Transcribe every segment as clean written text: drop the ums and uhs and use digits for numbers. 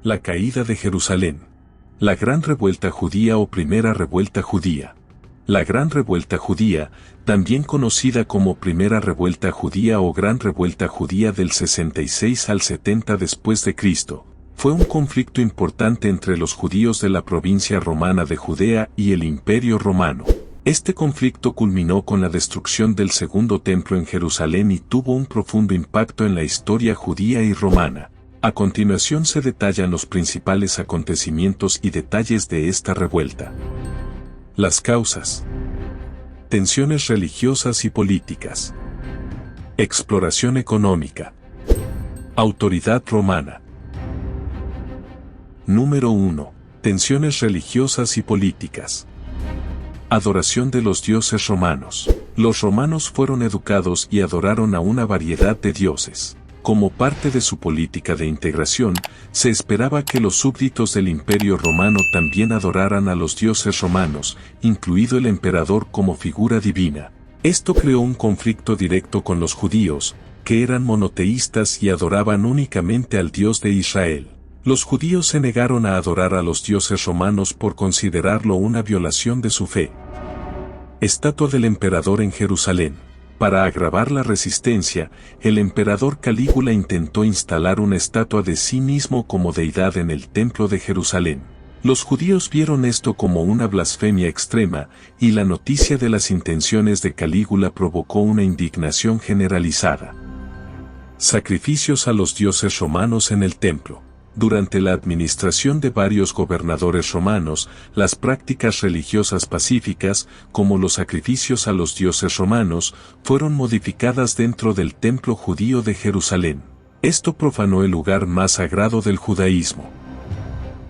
La caída de Jerusalén. La Gran Revuelta Judía o Primera Revuelta Judía. La Gran Revuelta Judía, también conocida como Primera Revuelta Judía o Gran Revuelta Judía del 66 al 70 después de Cristo, fue un conflicto importante entre los judíos de la provincia romana de Judea y el Imperio Romano. Este conflicto culminó con la destrucción del Segundo Templo en Jerusalén y tuvo un profundo impacto en la historia judía y romana. A continuación se detallan los principales acontecimientos y detalles de esta revuelta. Las causas. Tensiones religiosas y políticas. Exploración económica. Autoridad romana. Número 1. Tensiones religiosas y políticas. Adoración de los dioses romanos. Los romanos fueron educados y adoraron a una variedad de dioses. Como parte de su política de integración, se esperaba que los súbditos del Imperio Romano también adoraran a los dioses romanos, incluido el emperador como figura divina. Esto creó un conflicto directo con los judíos, que eran monoteístas y adoraban únicamente al Dios de Israel. Los judíos se negaron a adorar a los dioses romanos por considerarlo una violación de su fe. Estatua del emperador en Jerusalén. Para agravar la resistencia, el emperador Calígula intentó instalar una estatua de sí mismo como deidad en el templo de Jerusalén. Los judíos vieron esto como una blasfemia extrema, y la noticia de las intenciones de Calígula provocó una indignación generalizada. Sacrificios a los dioses romanos en el templo. Durante la administración de varios gobernadores romanos, las prácticas religiosas pacíficas, como los sacrificios a los dioses romanos, fueron modificadas dentro del templo judío de Jerusalén. Esto profanó el lugar más sagrado del judaísmo.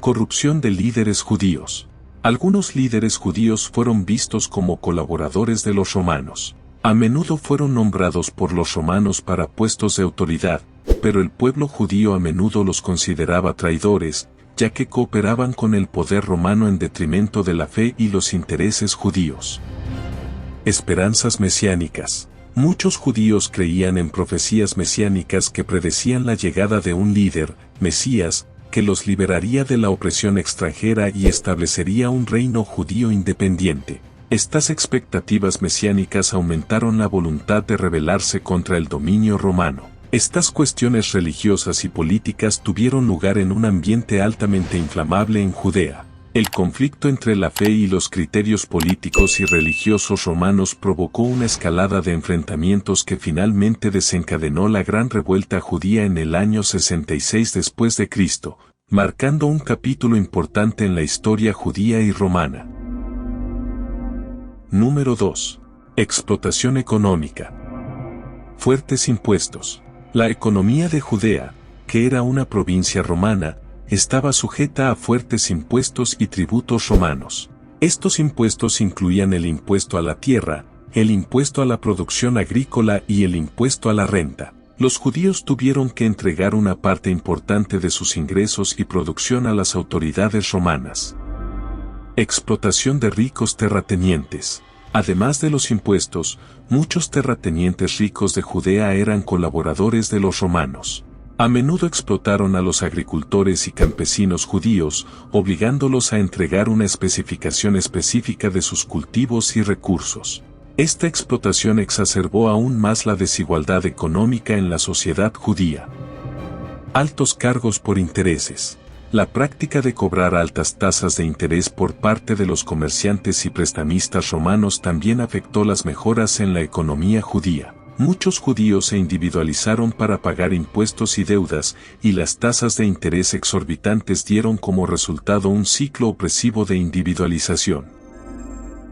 Corrupción de líderes judíos. Algunos líderes judíos fueron vistos como colaboradores de los romanos. A menudo fueron nombrados por los romanos para puestos de autoridad, pero el pueblo judío a menudo los consideraba traidores, ya que cooperaban con el poder romano en detrimento de la fe y los intereses judíos. Esperanzas mesiánicas. Muchos judíos creían en profecías mesiánicas que predecían la llegada de un líder, Mesías, que los liberaría de la opresión extranjera y establecería un reino judío independiente. Estas expectativas mesiánicas aumentaron la voluntad de rebelarse contra el dominio romano. Estas cuestiones religiosas y políticas tuvieron lugar en un ambiente altamente inflamable en Judea. El conflicto entre la fe y los criterios políticos y religiosos romanos provocó una escalada de enfrentamientos que finalmente desencadenó la Gran Revuelta Judía en el año 66 después de Cristo, marcando un capítulo importante en la historia judía y romana. Número 2. Explotación económica. Fuertes impuestos. La economía de Judea, que era una provincia romana, estaba sujeta a fuertes impuestos y tributos romanos. Estos impuestos incluían el impuesto a la tierra, el impuesto a la producción agrícola y el impuesto a la renta. Los judíos tuvieron que entregar una parte importante de sus ingresos y producción a las autoridades romanas. Explotación de ricos terratenientes. Además de los impuestos, muchos terratenientes ricos de Judea eran colaboradores de los romanos. A menudo explotaron a los agricultores y campesinos judíos, obligándolos a entregar una especificación específica de sus cultivos y recursos. Esta explotación exacerbó aún más la desigualdad económica en la sociedad judía. Altos cargos por intereses. La práctica de cobrar altas tasas de interés por parte de los comerciantes y prestamistas romanos también afectó las mejoras en la economía judía. Muchos judíos se individualizaron para pagar impuestos y deudas, y las tasas de interés exorbitantes dieron como resultado un ciclo opresivo de individualización.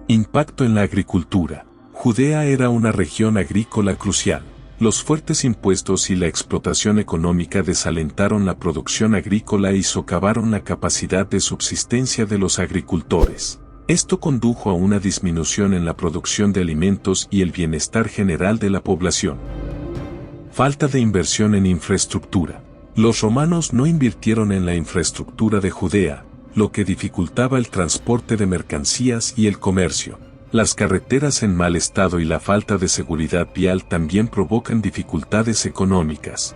Impacto en la agricultura. Judea era una región agrícola crucial. Los fuertes impuestos y la explotación económica desalentaron la producción agrícola y socavaron la capacidad de subsistencia de los agricultores. Esto condujo a una disminución en la producción de alimentos y el bienestar general de la población. Falta de inversión en infraestructura. Los romanos no invirtieron en la infraestructura de Judea, lo que dificultaba el transporte de mercancías y el comercio. Las carreteras en mal estado y la falta de seguridad vial también provocan dificultades económicas.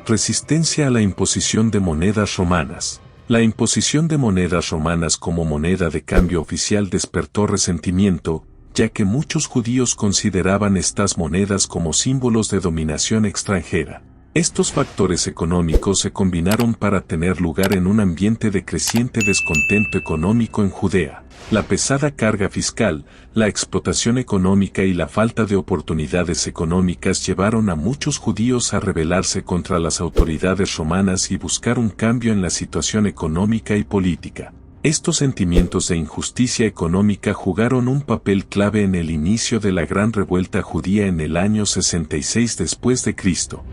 Resistencia a la imposición de monedas romanas. La imposición de monedas romanas como moneda de cambio oficial despertó resentimiento, ya que muchos judíos consideraban estas monedas como símbolos de dominación extranjera. Estos factores económicos se combinaron para tener lugar en un ambiente de creciente descontento económico en Judea. La pesada carga fiscal, la explotación económica y la falta de oportunidades económicas llevaron a muchos judíos a rebelarse contra las autoridades romanas y buscar un cambio en la situación económica y política. Estos sentimientos de injusticia económica jugaron un papel clave en el inicio de la Gran Revuelta Judía en el año 66 después de Cristo.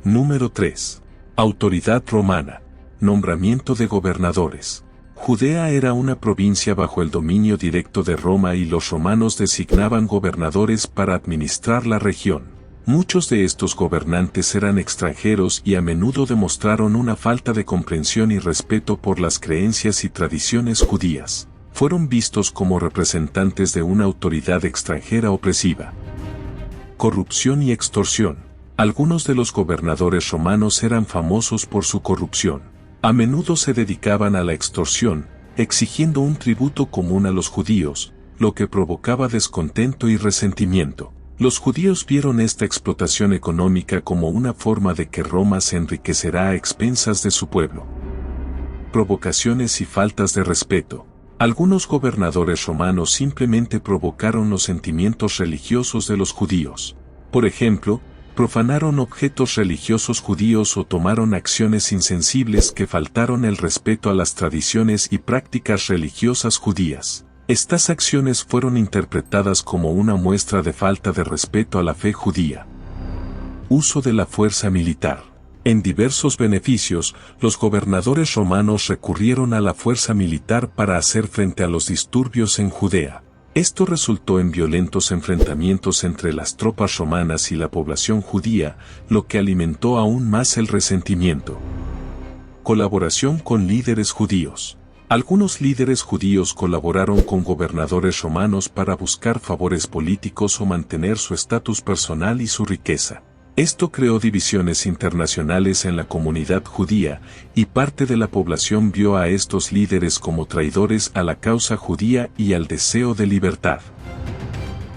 Número 3. Autoridad romana. Nombramiento de gobernadores. Judea era una provincia bajo el dominio directo de Roma y los romanos designaban gobernadores para administrar la región. Muchos de estos gobernantes eran extranjeros y a menudo demostraron una falta de comprensión y respeto por las creencias y tradiciones judías. Fueron vistos como representantes de una autoridad extranjera opresiva. Corrupción y extorsión. Algunos de los gobernadores romanos eran famosos por su corrupción. A menudo se dedicaban a la extorsión, exigiendo un tributo común a los judíos, lo que provocaba descontento y resentimiento. Los judíos vieron esta explotación económica como una forma de que Roma se enriquecerá a expensas de su pueblo. Provocaciones y faltas de respeto. Algunos gobernadores romanos simplemente provocaron los sentimientos religiosos de los judíos. Por ejemplo, profanaron objetos religiosos judíos o tomaron acciones insensibles que faltaron el respeto a las tradiciones y prácticas religiosas judías. Estas acciones fueron interpretadas como una muestra de falta de respeto a la fe judía. Uso de la fuerza militar. En diversos beneficios, los gobernadores romanos recurrieron a la fuerza militar para hacer frente a los disturbios en Judea. Esto resultó en violentos enfrentamientos entre las tropas romanas y la población judía, lo que alimentó aún más el resentimiento. Colaboración con líderes judíos. Algunos líderes judíos colaboraron con gobernadores romanos para buscar favores políticos o mantener su estatus personal y su riqueza. Esto creó divisiones internacionales en la comunidad judía, y parte de la población vio a estos líderes como traidores a la causa judía y al deseo de libertad.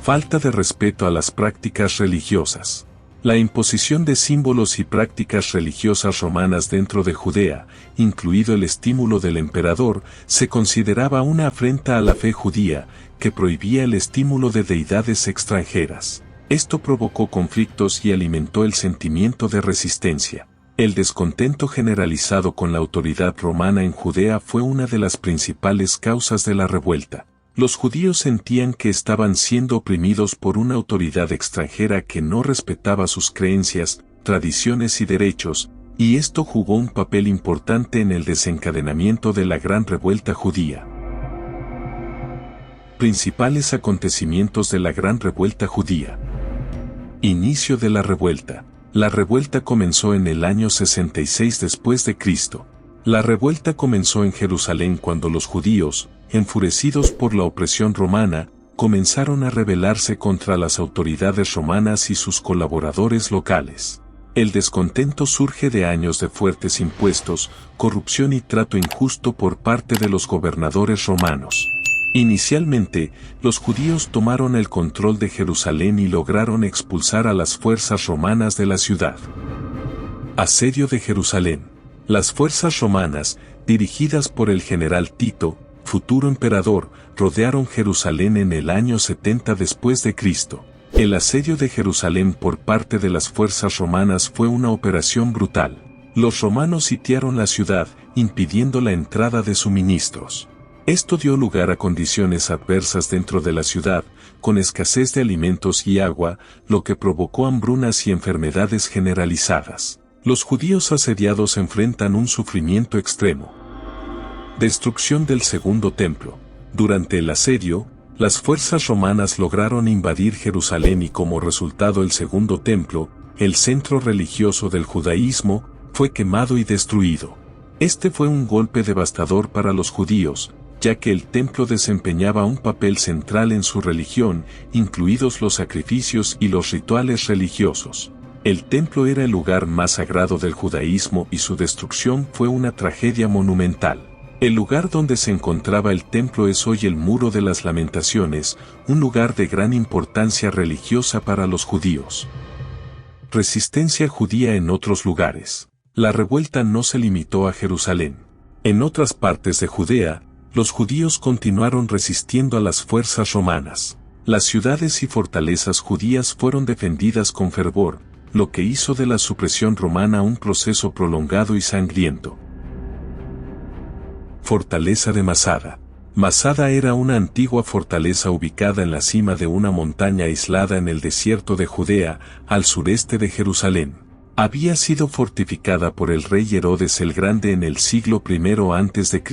Falta de respeto a las prácticas religiosas. La imposición de símbolos y prácticas religiosas romanas dentro de Judea, incluido el estímulo del emperador, se consideraba una afrenta a la fe judía, que prohibía el estímulo de deidades extranjeras. Esto provocó conflictos y alimentó el sentimiento de resistencia. El descontento generalizado con la autoridad romana en Judea fue una de las principales causas de la revuelta. Los judíos sentían que estaban siendo oprimidos por una autoridad extranjera que no respetaba sus creencias, tradiciones y derechos, y esto jugó un papel importante en el desencadenamiento de la Gran Revuelta Judía. Principales acontecimientos de la Gran Revuelta Judía. Inicio de la revuelta. La revuelta comenzó en el año 66 después de Cristo. La revuelta comenzó en Jerusalén cuando los judíos, enfurecidos por la opresión romana, comenzaron a rebelarse contra las autoridades romanas y sus colaboradores locales. El descontento surge de años de fuertes impuestos, corrupción y trato injusto por parte de los gobernadores romanos. Inicialmente, los judíos tomaron el control de Jerusalén y lograron expulsar a las fuerzas romanas de la ciudad. Asedio de Jerusalén. Las fuerzas romanas, dirigidas por el general Tito, futuro emperador, rodearon Jerusalén en el año 70 después de Cristo. El asedio de Jerusalén por parte de las fuerzas romanas fue una operación brutal. Los romanos sitiaron la ciudad, impidiendo la entrada de suministros. Esto dio lugar a condiciones adversas dentro de la ciudad, con escasez de alimentos y agua, lo que provocó hambrunas y enfermedades generalizadas. Los judíos asediados enfrentan un sufrimiento extremo. Destrucción del Segundo Templo. Durante el asedio, las fuerzas romanas lograron invadir Jerusalén y como resultado el Segundo Templo, el centro religioso del judaísmo, fue quemado y destruido. Este fue un golpe devastador para los judíos, ya que el templo desempeñaba un papel central en su religión, incluidos los sacrificios y los rituales religiosos. El templo era el lugar más sagrado del judaísmo y su destrucción fue una tragedia monumental. El lugar donde se encontraba el templo es hoy el Muro de las Lamentaciones, un lugar de gran importancia religiosa para los judíos. Resistencia judía en otros lugares. La revuelta no se limitó a Jerusalén. En otras partes de Judea, los judíos continuaron resistiendo a las fuerzas romanas. Las ciudades y fortalezas judías fueron defendidas con fervor, lo que hizo de la supresión romana un proceso prolongado y sangriento. Fortaleza de Masada. Masada era una antigua fortaleza ubicada en la cima de una montaña aislada en el desierto de Judea, al sureste de Jerusalén. Había sido fortificada por el rey Herodes el Grande en el siglo I a.C.,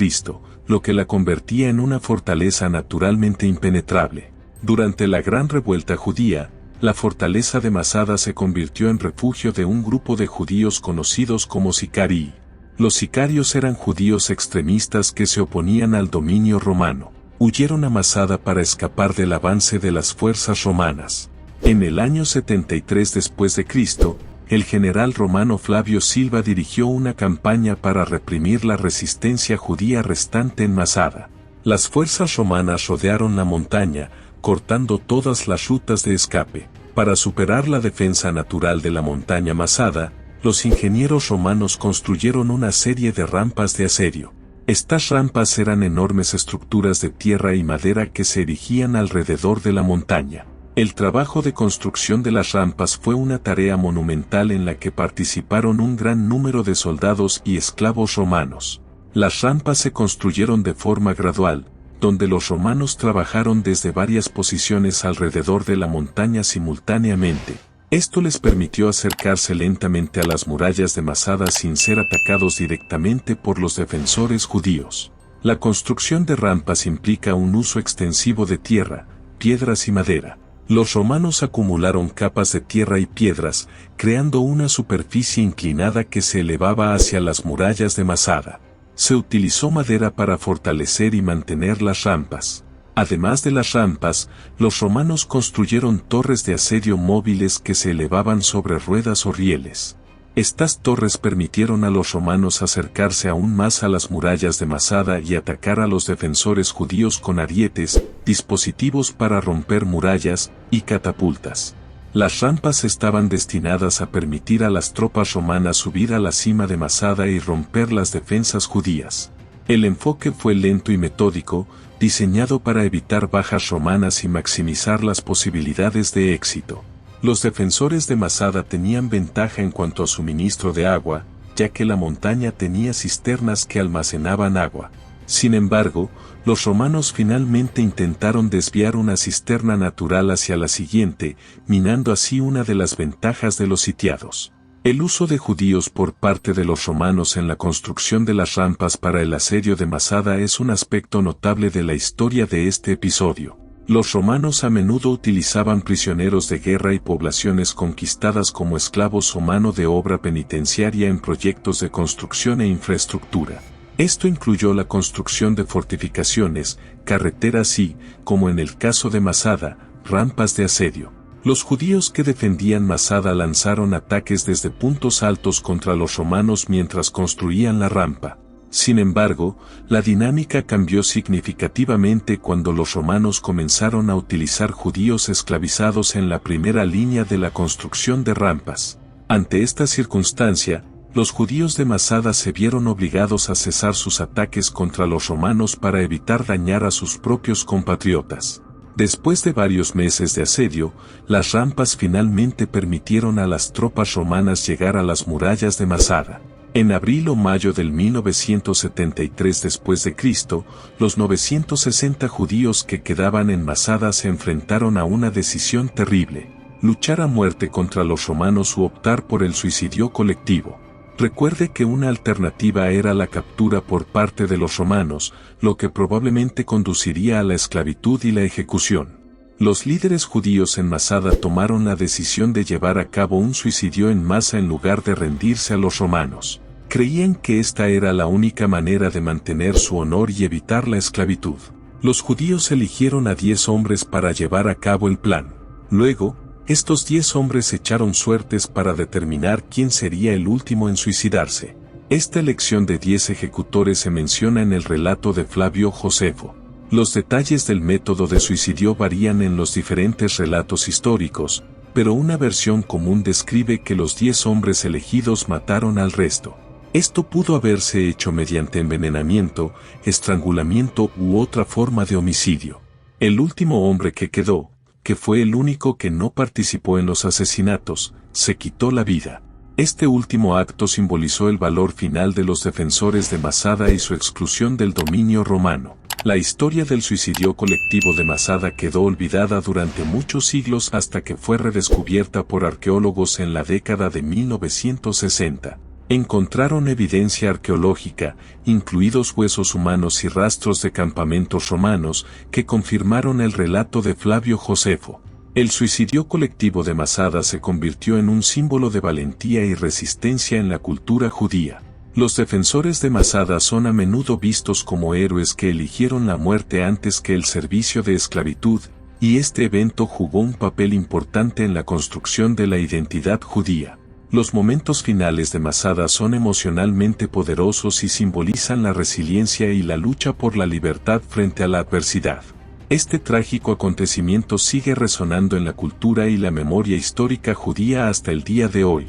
lo que la convertía en una fortaleza naturalmente impenetrable. Durante la Gran Revuelta Judía, la fortaleza de Masada se convirtió en refugio de un grupo de judíos conocidos como sicarii. Los sicarios eran judíos extremistas que se oponían al dominio romano. Huyeron a Masada para escapar del avance de las fuerzas romanas. En el año 73 después de Cristo, el general romano Flavio Silva dirigió una campaña para reprimir la resistencia judía restante en Masada. Las fuerzas romanas rodearon la montaña, cortando todas las rutas de escape. Para superar la defensa natural de la montaña Masada, los ingenieros romanos construyeron una serie de rampas de acero. Estas rampas eran enormes estructuras de tierra y madera que se erigían alrededor de la montaña. El trabajo de construcción de las rampas fue una tarea monumental en la que participaron un gran número de soldados y esclavos romanos. Las rampas se construyeron de forma gradual, donde los romanos trabajaron desde varias posiciones alrededor de la montaña simultáneamente. Esto les permitió acercarse lentamente a las murallas de Masada sin ser atacados directamente por los defensores judíos. La construcción de rampas implica un uso extensivo de tierra, piedras y madera. Los romanos acumularon capas de tierra y piedras, creando una superficie inclinada que se elevaba hacia las murallas de Masada. Se utilizó madera para fortalecer y mantener las rampas. Además de las rampas, los romanos construyeron torres de asedio móviles que se elevaban sobre ruedas o rieles. Estas torres permitieron a los romanos acercarse aún más a las murallas de Masada y atacar a los defensores judíos con arietes, dispositivos para romper murallas y catapultas. Las rampas estaban destinadas a permitir a las tropas romanas subir a la cima de Masada y romper las defensas judías. El enfoque fue lento y metódico, diseñado para evitar bajas romanas y maximizar las posibilidades de éxito. Los defensores de Masada tenían ventaja en cuanto a suministro de agua, ya que la montaña tenía cisternas que almacenaban agua. Sin embargo, los romanos finalmente intentaron desviar una cisterna natural hacia la siguiente, minando así una de las ventajas de los sitiados. El uso de judíos por parte de los romanos en la construcción de las rampas para el asedio de Masada es un aspecto notable de la historia de este episodio. Los romanos a menudo utilizaban prisioneros de guerra y poblaciones conquistadas como esclavos o mano de obra penitenciaria en proyectos de construcción e infraestructura. Esto incluyó la construcción de fortificaciones, carreteras y, como en el caso de Masada, rampas de asedio. Los judíos que defendían Masada lanzaron ataques desde puntos altos contra los romanos mientras construían la rampa. Sin embargo, la dinámica cambió significativamente cuando los romanos comenzaron a utilizar judíos esclavizados en la primera línea de la construcción de rampas. Ante esta circunstancia, los judíos de Masada se vieron obligados a cesar sus ataques contra los romanos para evitar dañar a sus propios compatriotas. Después de varios meses de asedio, las rampas finalmente permitieron a las tropas romanas llegar a las murallas de Masada. En abril o mayo del 1973 después de Cristo, los 960 judíos que quedaban en Masada se enfrentaron a una decisión terrible: luchar a muerte contra los romanos u optar por el suicidio colectivo. Recuerde que una alternativa era la captura por parte de los romanos, lo que probablemente conduciría a la esclavitud y la ejecución. Los líderes judíos en Masada tomaron la decisión de llevar a cabo un suicidio en masa en lugar de rendirse a los romanos. Creían que esta era la única manera de mantener su honor y evitar la esclavitud. Los judíos eligieron a 10 hombres para llevar a cabo el plan. Luego, Estos 10 hombres echaron suertes para determinar quién sería el último en suicidarse. Esta elección de 10 ejecutores se menciona en el relato de Flavio Josefo. Los detalles del método de suicidio varían en los diferentes relatos históricos, pero una versión común describe que los 10 hombres elegidos mataron al resto. Esto pudo haberse hecho mediante envenenamiento, estrangulamiento u otra forma de homicidio. El último hombre que quedó, que fue el único que no participó en los asesinatos, se quitó la vida. Este último acto simbolizó el valor final de los defensores de Masada y su exclusión del dominio romano. La historia del suicidio colectivo de Masada quedó olvidada durante muchos siglos hasta que fue redescubierta por arqueólogos en la década de 1960. Encontraron evidencia arqueológica, incluidos huesos humanos y rastros de campamentos romanos, que confirmaron el relato de Flavio Josefo. El suicidio colectivo de Masada se convirtió en un símbolo de valentía y resistencia en la cultura judía. Los defensores de Masada son a menudo vistos como héroes que eligieron la muerte antes que el servicio de esclavitud, y este evento jugó un papel importante en la construcción de la identidad judía. Los momentos finales de Masada son emocionalmente poderosos y simbolizan la resiliencia y la lucha por la libertad frente a la adversidad. Este trágico acontecimiento sigue resonando en la cultura y la memoria histórica judía hasta el día de hoy.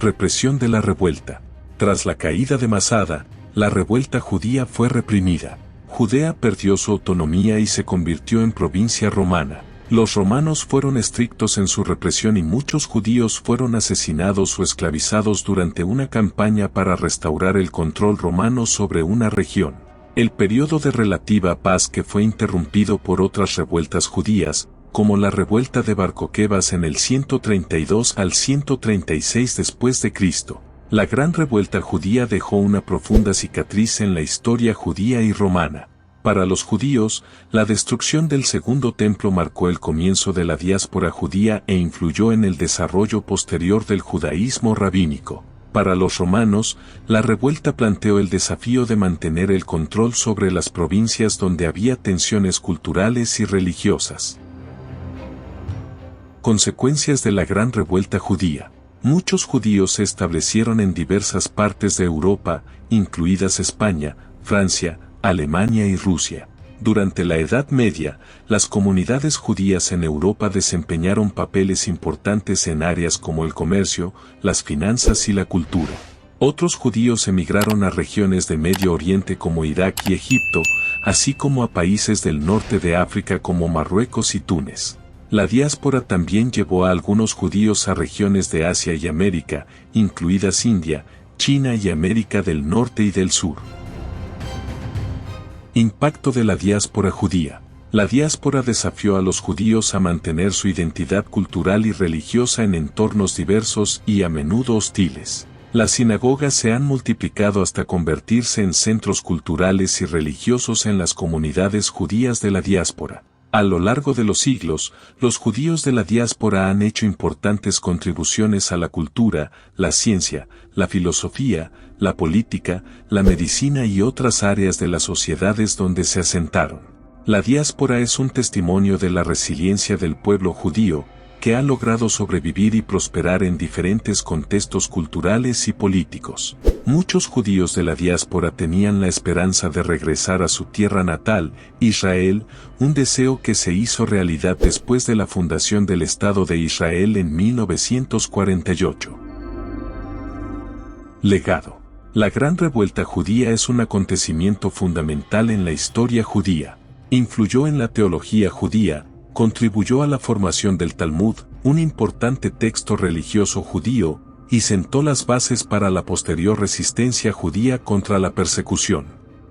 Represión de la revuelta. Tras la caída de Masada, la revuelta judía fue reprimida. Judea perdió su autonomía y se convirtió en provincia romana. Los romanos fueron estrictos en su represión y muchos judíos fueron asesinados o esclavizados durante una campaña para restaurar el control romano sobre una región. El periodo de relativa paz que fue interrumpido por otras revueltas judías, como la revuelta de Bar Coquebas en el 132 al 136 después de Cristo. La gran revuelta judía dejó una profunda cicatriz en la historia judía y romana. Para los judíos, la destrucción del Segundo Templo marcó el comienzo de la diáspora judía e influyó en el desarrollo posterior del judaísmo rabínico. Para los romanos, la revuelta planteó el desafío de mantener el control sobre las provincias donde había tensiones culturales y religiosas. Consecuencias de la gran revuelta judía. Muchos judíos se establecieron en diversas partes de Europa, incluidas España, Francia, Alemania y Rusia. Durante la Edad Media, las comunidades judías en Europa desempeñaron papeles importantes en áreas como el comercio, las finanzas y la cultura. Otros judíos emigraron a regiones de Medio Oriente como Irak y Egipto, así como a países del norte de África como Marruecos y Túnez. La diáspora también llevó a algunos judíos a regiones de Asia y América, incluidas India, China y América del Norte y del Sur. Impacto de la diáspora judía. La diáspora desafió a los judíos a mantener su identidad cultural y religiosa en entornos diversos y a menudo hostiles. Las sinagogas se han multiplicado hasta convertirse en centros culturales y religiosos en las comunidades judías de la diáspora. A lo largo de los siglos, los judíos de la diáspora han hecho importantes contribuciones a la cultura, la ciencia, la filosofía, la política, la medicina y otras áreas de las sociedades donde se asentaron. La diáspora es un testimonio de la resiliencia del pueblo judío, que ha logrado sobrevivir y prosperar en diferentes contextos culturales y políticos. Muchos judíos de la diáspora tenían la esperanza de regresar a su tierra natal, Israel, un deseo que se hizo realidad después de la fundación del Estado de Israel en 1948. Legado. La Gran Revuelta Judía es un acontecimiento fundamental en la historia judía. Influyó en la teología judía, contribuyó a la formación del Talmud, un importante texto religioso judío, y sentó las bases para la posterior resistencia judía contra la persecución.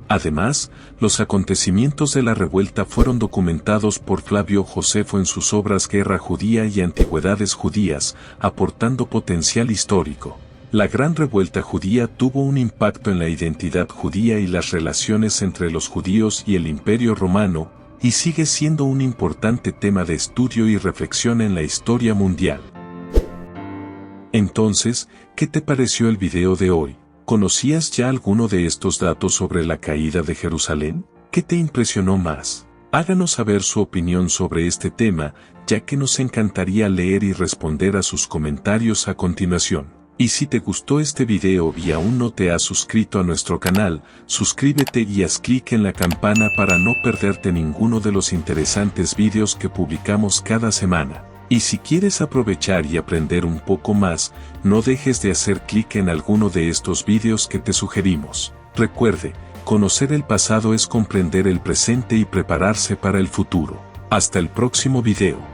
Además, los acontecimientos de la revuelta fueron documentados por Flavio Josefo en sus obras Guerra Judía y Antigüedades Judías, aportando potencial histórico. La Gran Revuelta Judía tuvo un impacto en la identidad judía y las relaciones entre los judíos y el Imperio Romano, y sigue siendo un importante tema de estudio y reflexión en la historia mundial. Entonces, ¿qué te pareció el video de hoy? ¿Conocías ya alguno de estos datos sobre la caída de Jerusalén? ¿Qué te impresionó más? Háganos saber su opinión sobre este tema, ya que nos encantaría leer y responder a sus comentarios a continuación. Y si te gustó este video y aún no te has suscrito a nuestro canal, suscríbete y haz clic en la campana para no perderte ninguno de los interesantes videos que publicamos cada semana. Y si quieres aprovechar y aprender un poco más, no dejes de hacer clic en alguno de estos videos que te sugerimos. Recuerde, conocer el pasado es comprender el presente y prepararse para el futuro. Hasta el próximo video.